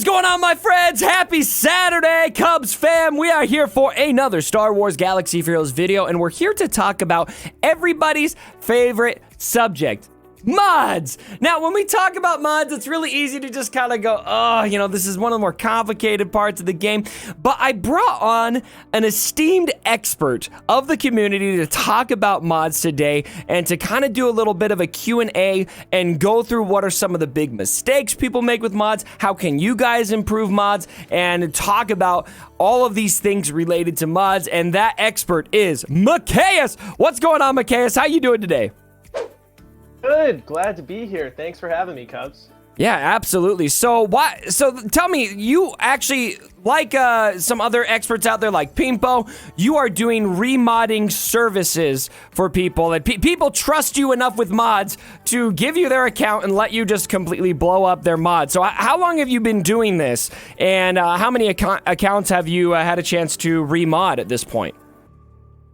going on, my friends? Happy Saturday, Cubs fam. We are here for another Star Wars Galaxy of Heroes video, and we're here to talk about everybody's favorite subject, mods. Now, when we talk about mods, it's really easy to just kind of go, oh, this is one of the more complicated parts of the game. But I brought on an esteemed expert of the community to talk about mods today and to kind of do a little bit of a Q&A and go through what are some of the big mistakes people make with mods, how can you guys improve mods, and talk about all of these things related to mods. And that expert is Macias. What's going on, Macias? How you doing today? Good. Glad to be here. Thanks for having me, Cubs. Yeah, absolutely. So tell me, you actually, like some other experts out there like Pimpo, you are doing remodding services for people, and people trust you enough with mods to give you their account and let you just completely blow up their mod. So how long have you been doing this, and how many accounts have you had a chance to remod at this point?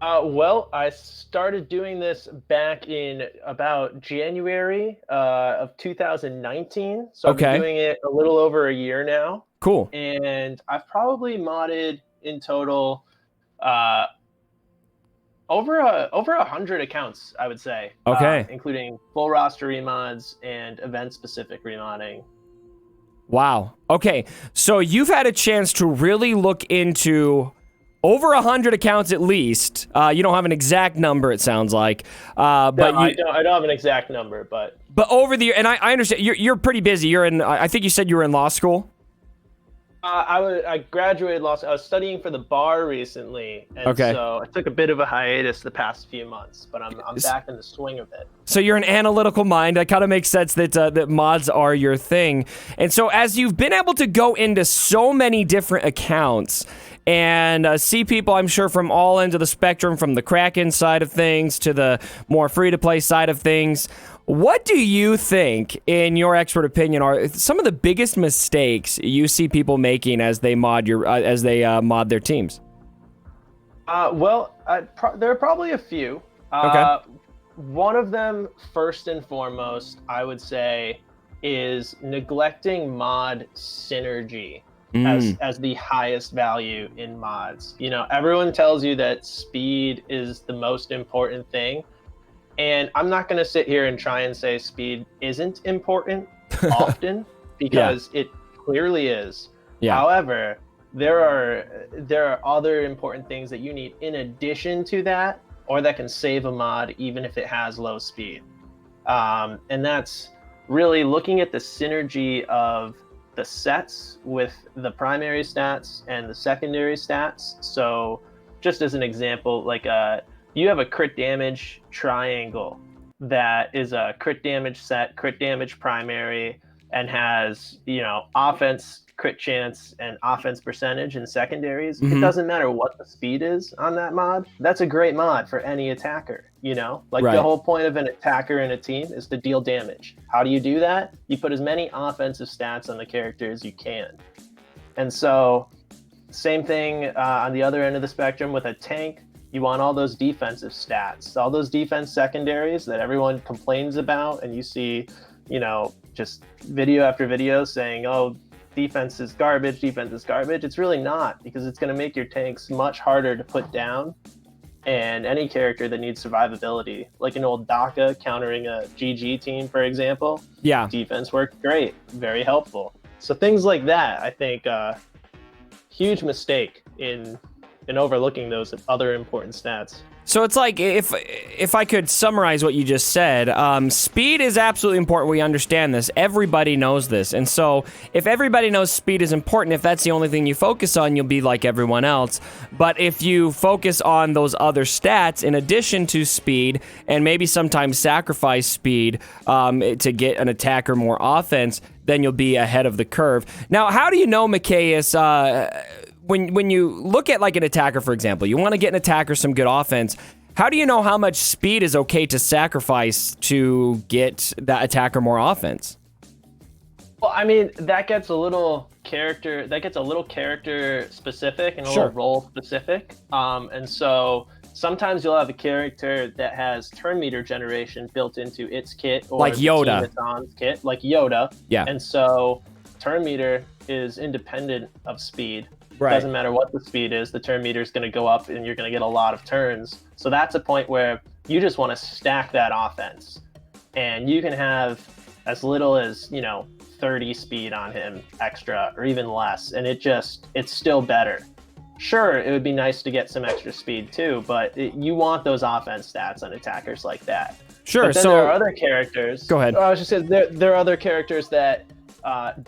Well, I started doing this back in about January of 2019. So I've been doing it a little over a year now. Cool. And I've probably modded in total over 100 accounts, I would say. Okay. Including full roster remods and event-specific remodding. Wow. Okay. So you've had a chance to really look into over 100 accounts at least. You don't have an exact number, it sounds like. But no, I don't have an exact number, but over the year, and I understand you're pretty busy. You're in. I think you said you were in law school. I graduated law school. I was studying for the bar recently, and so I took a bit of a hiatus the past few months, but I'm back in the swing of it. So you're an analytical mind. That kind of makes sense that that mods are your thing. And so as you've been able to go into so many different accounts and see people, I'm sure, from all ends of the spectrum, from the Kraken side of things to the more free-to-play side of things, what do you think, in your expert opinion, are some of the biggest mistakes you see people making as they mod mod their teams? Well, there are probably a few. One of them, first and foremost, I would say, is neglecting mod synergy as the highest value in mods. Everyone tells you that speed is the most important thing. And I'm not going to sit here and try and say speed isn't important often, because it clearly is. Yeah. However, there are other important things that you need in addition to that, or that can save a mod even if it has low speed. And that's really looking at the synergy of the sets with the primary stats and the secondary stats. So just as an example, like you have a crit damage triangle that is a crit damage set, crit damage primary, and has, offense, crit chance, and offense percentage in secondaries. It doesn't matter what the speed is on that mod. That's a great mod for any attacker, The whole point of an attacker in a team is to deal damage. How do you do that? You put as many offensive stats on the character as you can. And so same thing on the other end of the spectrum with a tank. You want all those defensive stats, all those defense secondaries that everyone complains about, and you see, just video after video saying, oh, defense is garbage, defense is garbage. It's really not, because it's going to make your tanks much harder to put down. And any character that needs survivability, like an old Daka countering a GG team, for example, defense worked great, very helpful. So things like that, I think, huge mistake in overlooking those other important stats. So it's like, if I could summarize what you just said, speed is absolutely important. We understand this. Everybody knows this. And so if everybody knows speed is important, if that's the only thing you focus on, you'll be like everyone else. But if you focus on those other stats in addition to speed, and maybe sometimes sacrifice speed to get an attacker more offense, then you'll be ahead of the curve. Now, how do you know, Macias, when you look at like an attacker, for example, you want to get an attacker some good offense, how do you know how much speed is okay to sacrifice to get that attacker more offense? Well, I mean, that gets a little character specific and a little role specific. And so sometimes you'll have a character that has turn meter generation built into its kit, or like Yoda. Team it's on's kit, like Yoda. Yeah. And so turn meter is independent of speed. Right. Doesn't matter what the speed is, the turn meter is going to go up and you're going to get a lot of turns. So that's a point where you just want to stack that offense. And you can have as little as, 30 speed on him extra or even less. And it's still better. Sure, it would be nice to get some extra speed too, but you want those offense stats on attackers like that. Sure. But then So there are other characters. Go ahead. I was just saying there are other characters that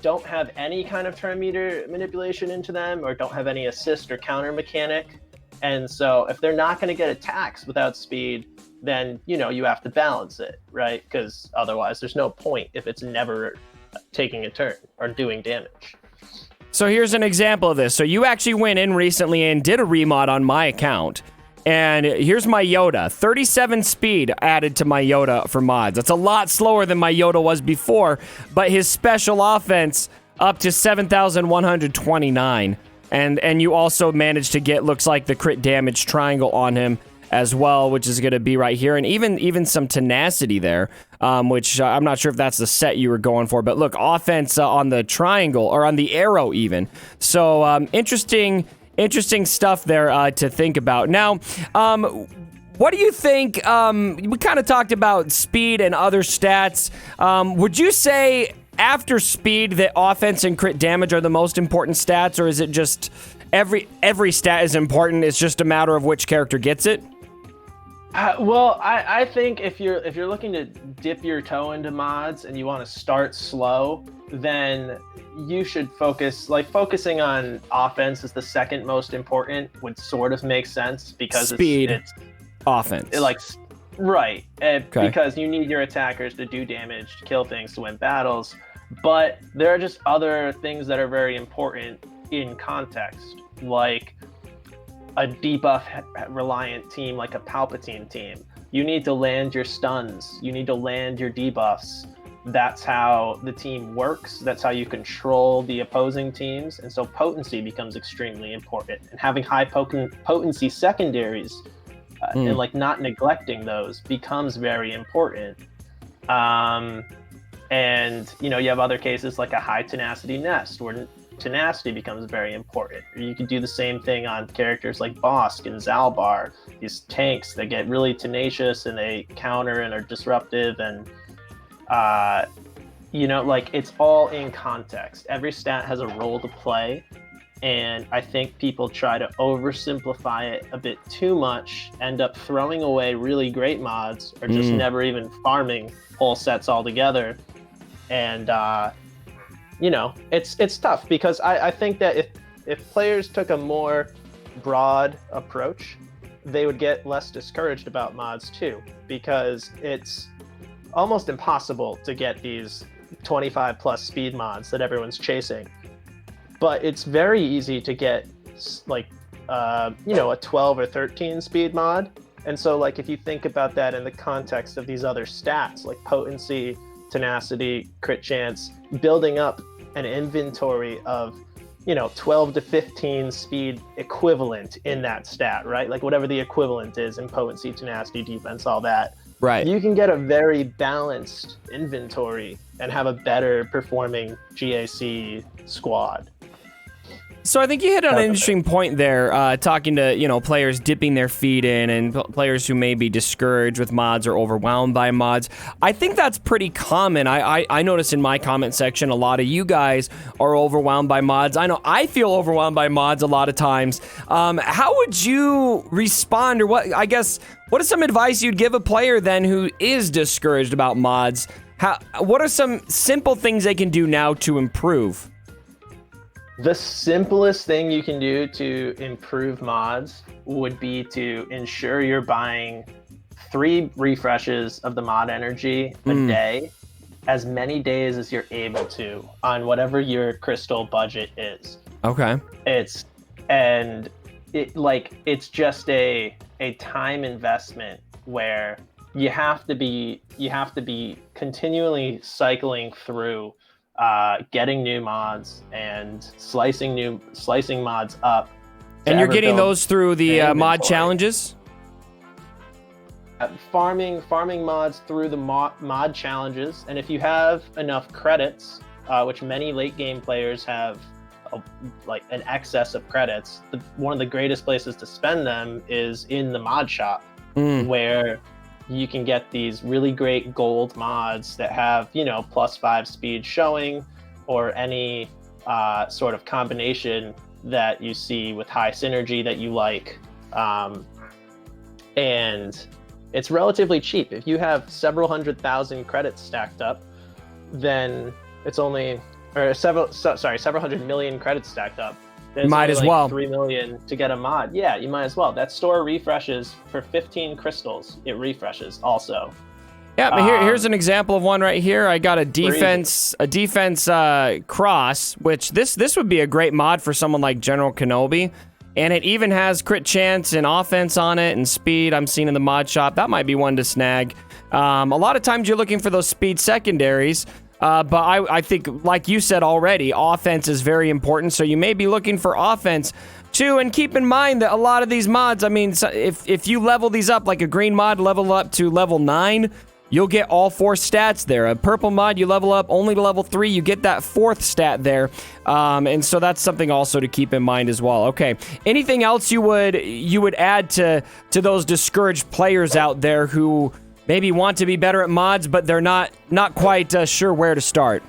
don't have any kind of turn meter manipulation into them, or don't have any assist or counter mechanic. And so if they're not going to get attacks without speed, then you have to balance it, right? Because otherwise there's no point if it's never taking a turn or doing damage. So here's an example of this. So you actually went in recently and did a remod on my account. And here's my Yoda. 37 speed added to my Yoda for mods. That's a lot slower than my Yoda was before, but his special offense up to 7,129. And you also managed to get, looks like, the crit damage triangle on him as well, which is going to be right here. And even some tenacity there, which I'm not sure if that's the set you were going for. But look, offense on the triangle, or on the arrow even. So interesting stuff there to think about. Now, what do you think? We kind of talked about speed and other stats. Would you say after speed that offense and crit damage are the most important stats, or is it just every stat is important? It's just a matter of which character gets it? Well, I think if you're looking to dip your toe into mods and you want to start slow, then you should focusing on offense is the second most important would sort of make sense, because it's offense. Right. Okay. Because you need your attackers to do damage, to kill things, to win battles. But there are just other things that are very important in context, like a debuff reliant team like a Palpatine team. You need to land your stuns. You need to land your debuffs. That's how the team works. That's how you control the opposing teams. And so potency becomes extremely important. And having high potency secondaries and not neglecting those becomes very important. And you have other cases like a high tenacity nest, where tenacity becomes very important. Or you could do the same thing on characters like Bosk and Zalbar, these tanks that get really tenacious and they counter and are disruptive, and it's all in context. Every stat has a role to play, and I think people try to oversimplify it a bit too much, end up throwing away really great mods, or just never even farming whole sets altogether. And it's tough, because I think that if players took a more broad approach, they would get less discouraged about mods too, because it's almost impossible to get these 25 plus speed mods that everyone's chasing. But it's very easy to get a 12 or 13 speed mod. And so if you think about that in the context of these other stats like potency, tenacity, crit chance, building up an inventory of 12 to 15 speed equivalent in that stat, right? Like whatever the equivalent is in potency, tenacity, defense, all that. Right. You can get a very balanced inventory and have a better performing GAC squad. So I think you hit on an interesting point there, talking to, players dipping their feet in, and players who may be discouraged with mods or overwhelmed by mods. I think that's pretty common. I notice in my comment section, a lot of you guys are overwhelmed by mods. I know I feel overwhelmed by mods a lot of times. How would you respond, or what is some advice you'd give a player then who is discouraged about mods? What are some simple things they can do now to improve? The simplest thing you can do to improve mods would be to ensure you're buying 3 refreshes of the mod energy a day, as many days as you're able to, on whatever your crystal budget is. Okay. It's just a time investment where you have to be continually cycling through getting new mods and slicing mods up. And you're getting those through the mod challenges? Farming mods through the mod challenges, and if you have enough credits, which many late game players have like an excess of credits, one of the greatest places to spend them is in the mod shop, where you can get these really great gold mods that have, +5 speed showing, or any sort of combination that you see with high synergy that you like. And it's relatively cheap. If you have several 100,000 credits stacked up, then it's only, several 100 million credits stacked up. Then might as well. 3 million to get a mod. Yeah, you might as well. That store refreshes for 15 crystals. It refreshes also. Yeah, but here's an example of one right here. I got a defense cross, which this would be a great mod for someone like General Kenobi. And it even has crit chance and offense on it and speed I'm seeing in the mod shop. That might be one to snag. A lot of times you're looking for those speed secondaries, but I think, like you said already, offense is very important. So you may be looking for offense too. And keep in mind that a lot of these mods, I mean, if you level these up, like a green mod, level up to level 9, you'll get all 4 stats there. A purple mod, you level up only to level 3, you get that 4th stat there. And so that's something also to keep in mind as well. Okay, anything else you would add to those discouraged players out there who maybe want to be better at mods, but they're not quite sure where to start?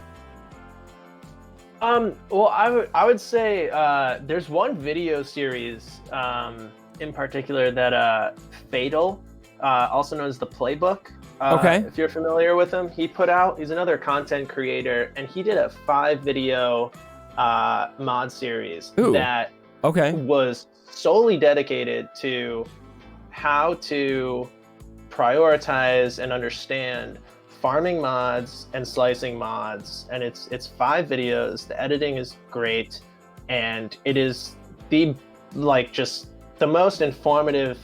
Well, I would say there's one video series in particular that Fatal, also known as ThePlaybook, if you're familiar with him, he put out. He's another content creator, and he did a 5-video mod series that was solely dedicated to how to prioritize and understand farming mods and slicing mods. And it's 5 videos. The editing is great, and it is just the most informative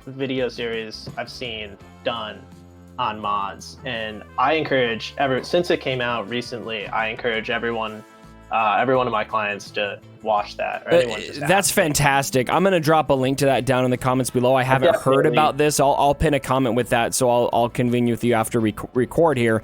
video series I've seen done on mods. And I encourage since it came out recently, I encourage every one of my clients to watch that, or anyone just that's fantastic. I'm gonna drop a link to that down in the comments below. I haven't heard about this. I'll pin a comment with that, so I'll convene with you after we record here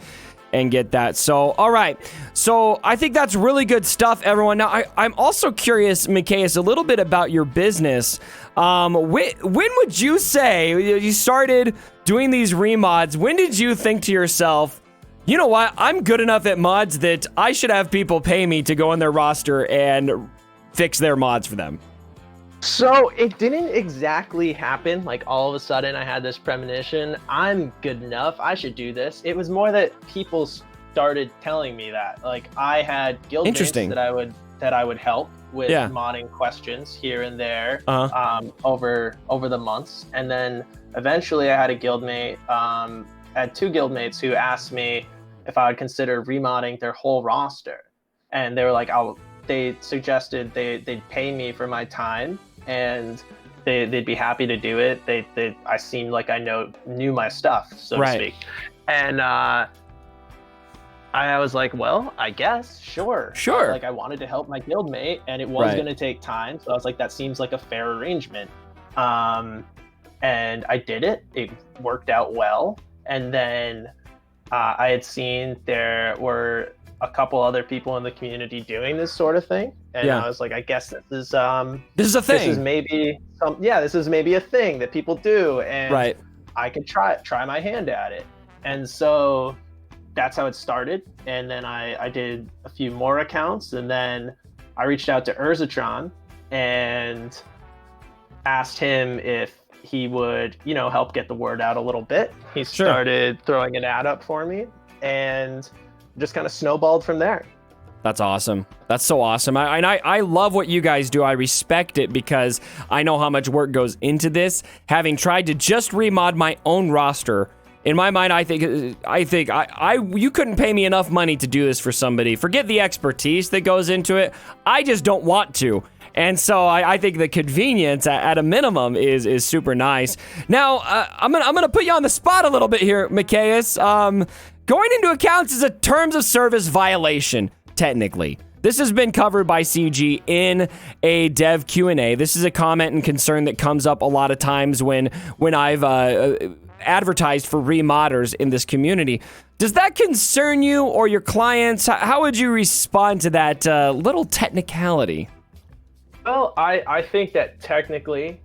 and get that. So, all right. So I think that's really good stuff, everyone. Now, I'm also curious, Micaeus, a little bit about your business. When would you say you started doing these remods? When did you think to yourself, you know what, I'm good enough at mods that I should have people pay me to go on their roster and fix their mods for them? So it didn't exactly happen. Like all of a sudden I had this premonition, I'm good enough, I should do this. It was more that people started telling me that. Like I had guildmates that I would help with modding questions here and there over the months. And then eventually I had a guildmate, had 2 guildmates who asked me if I would consider remodding their whole roster. And they were like, they suggested they'd pay me for my time, and they'd be happy to do it. I seemed like I knew my stuff, so to speak. And I was like, well, I guess, sure. Like I wanted to help my guildmate, and it was going to take time. So I was like, that seems like a fair arrangement. And I did it. It worked out well. And then I had seen there were a couple other people in the community doing this sort of thing, and I was like, I guess this is a thing. This is maybe a thing that people do, and I could try my hand at it. And so that's how it started. And then I did a few more accounts, and then I reached out to Urzatron and asked him if he would, help get the word out a little bit. He started throwing an ad up for me, and just kind of snowballed from there. That's awesome. That's so awesome. I love what you guys do. I respect it because I know how much work goes into this. Having tried to just remod my own roster, in my mind, I think you couldn't pay me enough money to do this for somebody. Forget the expertise that goes into it. I just don't want to. And so I think the convenience at a minimum is super nice. Now, I'm gonna put you on the spot a little bit here, Micaeus. Going into accounts is a terms of service violation, technically. This has been covered by CG in a dev Q&A. This is a comment and concern that comes up a lot of times when I've advertised for remodders in this community. Does that concern you or your clients? How would you respond to that little technicality? Well, I think that technically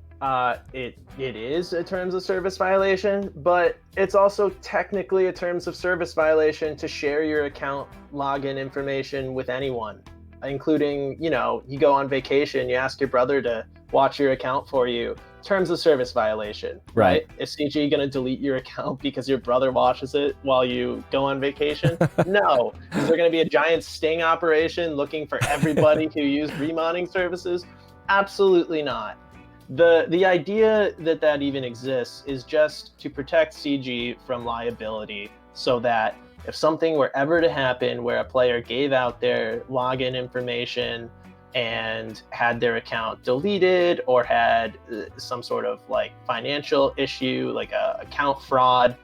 it is a terms of service violation, but it's also technically a terms of service violation to share your account login information with anyone, including, you go on vacation, you ask your brother to watch your account for you. Terms of service violation, right? Is CG going to delete your account because your brother watches it while you go on vacation? No. Is there going to be a giant sting operation looking for everybody who used remodding services? Absolutely not. The idea that even exists is just to protect CG from liability, so that if something were ever to happen where a player gave out their login information and had their account deleted or had some sort of like financial issue, like a account fraud,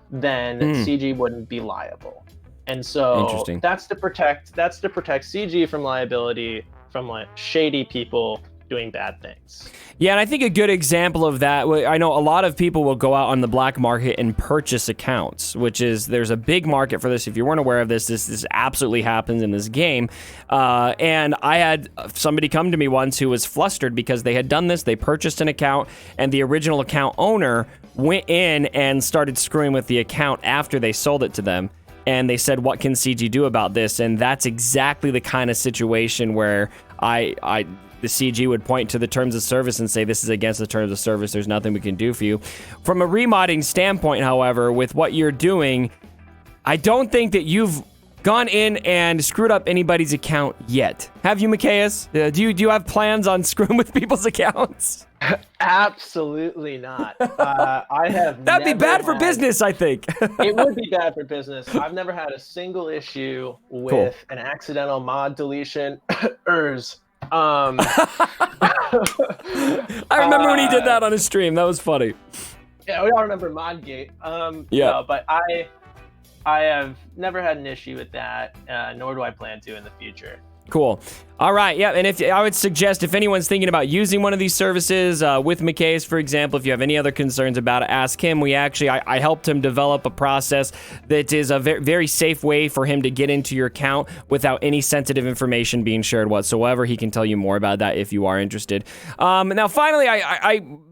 then CG wouldn't be liable. And so that's to protect CG from liability from like shady people doing bad things. Yeah, and I think a good example of that, I know a lot of people will go out on the black market and purchase accounts, there's a big market for this. If you weren't aware of this, this absolutely happens in this game. And I had somebody come to me once who was flustered because they had done this. They purchased an account, and the original account owner went in and started screwing with the account after they sold it to them. And they said, what can CG do about this? And that's exactly the kind of situation where the CG would point to the terms of service and say, this is against the terms of service. There's nothing we can do for you. From a remodding standpoint, however, with what you're doing, I don't think that you've gone in and screwed up anybody's account yet. Have you, Macias? Do you have plans on screwing with people's accounts? Absolutely not. I have. That'd be bad for business, I think. It would be bad for business. I've never had a single issue with an accidental mod deletion. I remember when he did that on his stream. That was funny. Yeah, we all remember Modgate. No, but I have never had an issue with that, nor do I plan to in the future. Cool. All right, yeah, and if I would suggest if anyone's thinking about using one of these services with Macias, for example, if you have any other concerns about it, ask him. I helped him develop a process that is a very safe way for him to get into your account without any sensitive information being shared whatsoever. He can tell you more about that if you are interested. Now, finally,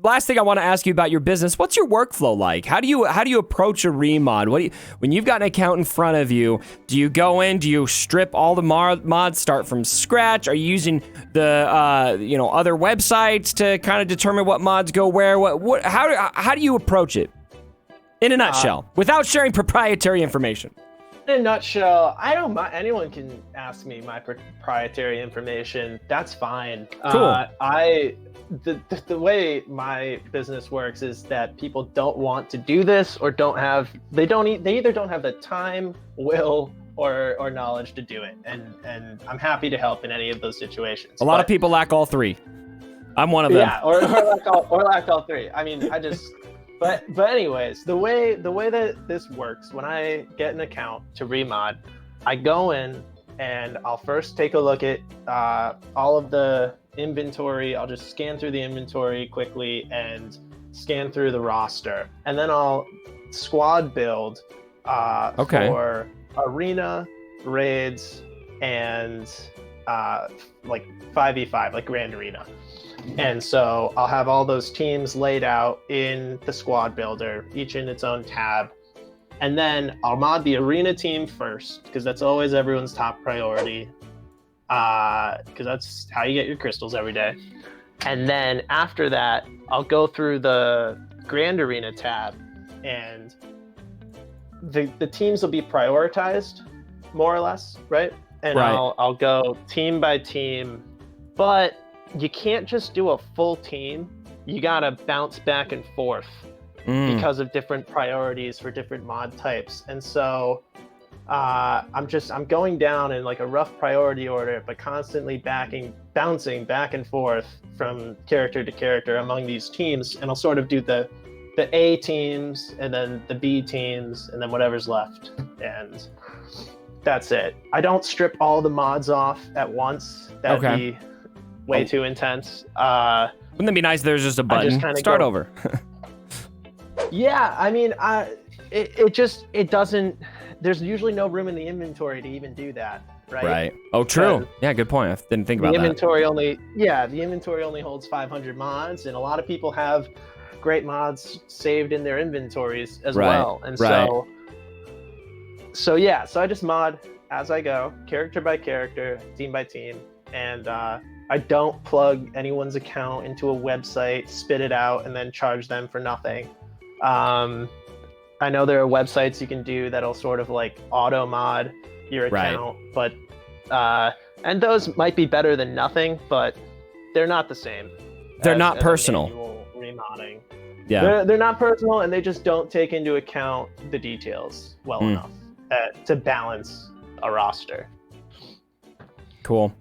last thing I want to ask you about your business. What's your workflow like? How do you approach a remod? When you've got an account in front of you, do you go in? Do you strip all the mods, start from scratch? Are you using the other websites to kind of determine what mods go where? How do you approach it? In a nutshell, without sharing proprietary information. In a nutshell, I don't mind. Anyone can ask me my proprietary information. That's fine. Cool. The way my business works is that people don't want to do this or they either don't have the time, will, or knowledge to do it, and I'm happy to help in any of those situations. A lot of people lack all three. I'm one of them. Yeah, or lack all three. I mean, but anyways, the way that this works, when I get an account to remod, I go in and I'll first take a look at all of the inventory. I'll just scan through the inventory quickly and scan through the roster, and then I'll squad build for arena, raids, and like 5v5, like Grand Arena. And so I'll have all those teams laid out in the squad builder, each in its own tab. And then I'll mod the arena team first, because that's always everyone's top priority, because that's how you get your crystals every day. And then after that, I'll go through the Grand Arena tab, and the teams will be prioritized, more or less, right? And right. I'll go team by team, but you can't just do a full team. You gotta bounce back and forth because of different priorities for different mod types. And so I'm going down in like a rough priority order, but constantly bouncing back and forth from character to character among these teams. And I'll sort of do the A teams and then the B teams and then whatever's left. And that's it. I don't strip all the mods off at once. That'd be way too intense. Wouldn't it be nice if there's just a button? Start over. Yeah, I mean, it doesn't. There's usually no room in the inventory to even do that, right? Right. Oh, true. Yeah, good point. I didn't think about that. The inventory only holds 500 mods, and a lot of people have great mods saved in their inventories as well. And so yeah, so I just mod as I go, character by character, team by team, and I don't plug anyone's account into a website, spit it out, and then charge them for nothing. I know there are websites you can do that'll sort of like auto mod your account, but and those might be better than nothing, but they're not the same. They're not personal. Manual remodding. Yeah, they're not personal, and they just don't take into account the details well enough to balance a roster. Cool.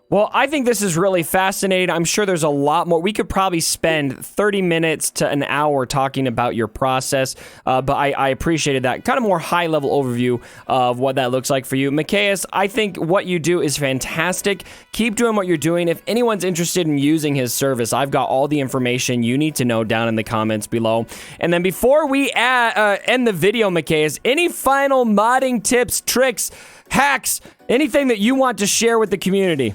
Well, I think this is really fascinating. I'm sure there's a lot more. We could probably spend 30 minutes to an hour talking about your process, but I appreciated that kind of more high-level overview of what that looks like for you. Macias, I think what you do is fantastic. Keep doing what you're doing. If anyone's interested in using his service, I've got all the information you need to know down in the comments below. And then before we end the video, Macias, any final modding tips, tricks, hacks, anything that you want to share with the community?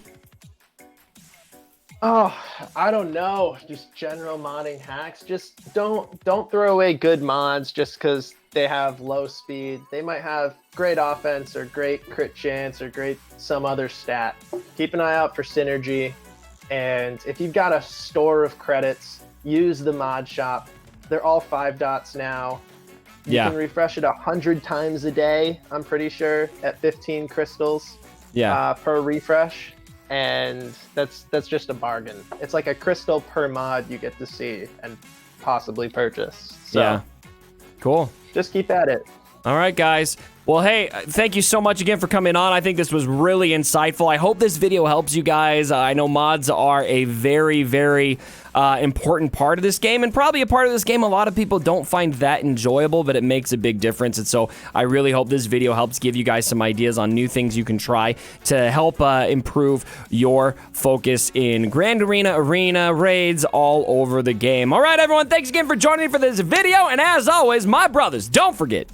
Oh, I don't know. Just general modding hacks. Just don't throw away good mods just because they have low speed. They might have great offense or great crit chance or great some other stat. Keep an eye out for synergy. And if you've got a store of credits, use the mod shop. They're all 5 dots now. You can refresh it 100 times a day, I'm pretty sure, at 15 crystals per refresh. And that's just a bargain. It's like a crystal per mod you get to see and possibly purchase. So, yeah. Cool. Just keep at it. All right, guys. Well, hey, thank you so much again for coming on. I think this was really insightful. I hope this video helps you guys. I know mods are a very, very important part of this game, and probably a part of this game a lot of people don't find that enjoyable, but it makes a big difference. And so I really hope this video helps give you guys some ideas on new things you can try to help improve your focus in Grand Arena, raids, all over the game. All right, everyone, thanks again for joining me for this video. And as always, my brothers, don't forget